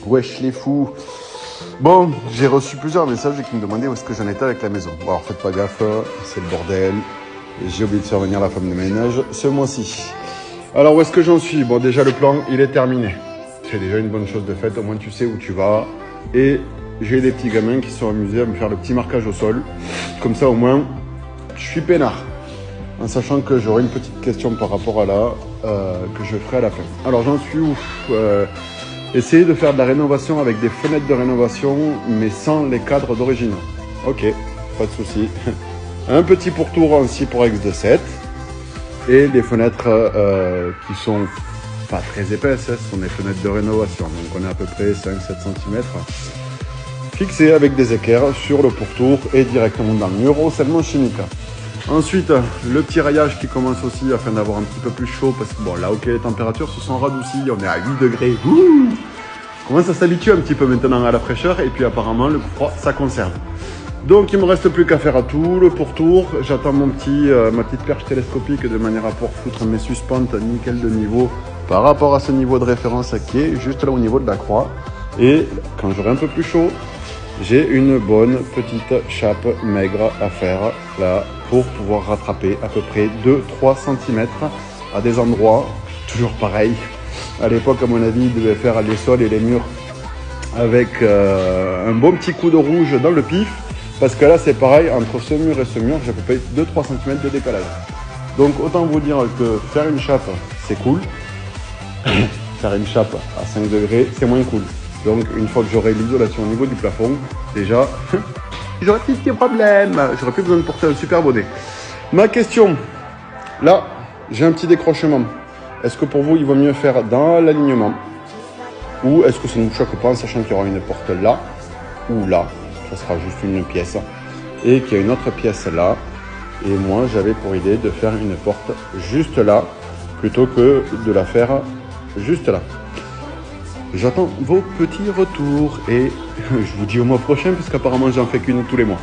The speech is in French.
Wesh les fous. Bon, j'ai reçu plusieurs messages qui me demandaient où est-ce que j'en étais avec la maison. Bon, alors faites pas gaffe, c'est le bordel. J'ai oublié de faire venir la femme de ménage ce mois-ci. Alors où est-ce que j'en suis? Bon, déjà le plan, il est terminé. C'est déjà une bonne chose de faite, au moins tu sais où tu vas. Et j'ai des petits gamins qui sont amusés à me faire le petit marquage au sol. Comme ça au moins, je suis peinard. En sachant que j'aurai une petite question par rapport à là, que je ferai à la fin. Alors j'en suis où? Essayer de faire de la rénovation avec des fenêtres de rénovation, mais sans les cadres d'origine. Ok, pas de souci. Un petit pourtour en 6 pour X de 7. Et les fenêtres qui sont pas très épaisses, ce sont des fenêtres de rénovation. Donc on est à peu près 5-7 cm. Fixées avec des équerres sur le pourtour et directement dans le mur au scellement chimique. Ensuite, le petit rayage qui commence aussi afin d'avoir un petit peu plus chaud parce que bon là ok les températures se sont radoucies, on est à 8 degrés. Ouh, on commence à s'habituer un petit peu maintenant à la fraîcheur et puis apparemment le froid ça conserve. Donc il me reste plus qu'à faire à tout le pourtour. J'attends ma petite perche télescopique de manière à pouvoir foutre mes suspentes nickel de niveau par rapport à ce niveau de référence qui est juste là au niveau de la croix. Et quand j'aurai un peu plus chaud, j'ai une bonne petite chape maigre à faire là pour pouvoir rattraper à peu près 2-3 cm à des endroits toujours pareil. À l'époque, à mon avis, il devait faire les sols et les murs avec un bon petit coup de rouge dans le pif. Parce que là, c'est pareil, entre ce mur et ce mur, j'ai à peu près 2-3 cm de décalage. Donc, autant vous dire que faire une chape, c'est cool. Faire une chape à 5 degrés, c'est moins cool. Donc, une fois que j'aurai l'isolation au niveau du plafond, déjà, j'aurai plus de problème. J'aurai plus besoin de porter un super bonnet. Ma question, là, j'ai un petit décrochement. Est-ce que pour vous, il vaut mieux faire dans l'alignement? Ou est-ce que ça ne vous choque pas en sachant qu'il y aura une porte là ou là? Ça sera juste une pièce et qu'il y a une autre pièce là, et moi j'avais pour idée de faire une porte juste là plutôt que de la faire juste là. J'attends vos petits retours et je vous dis au mois prochain puisqu'apparemment j'en fais qu'une tous les mois.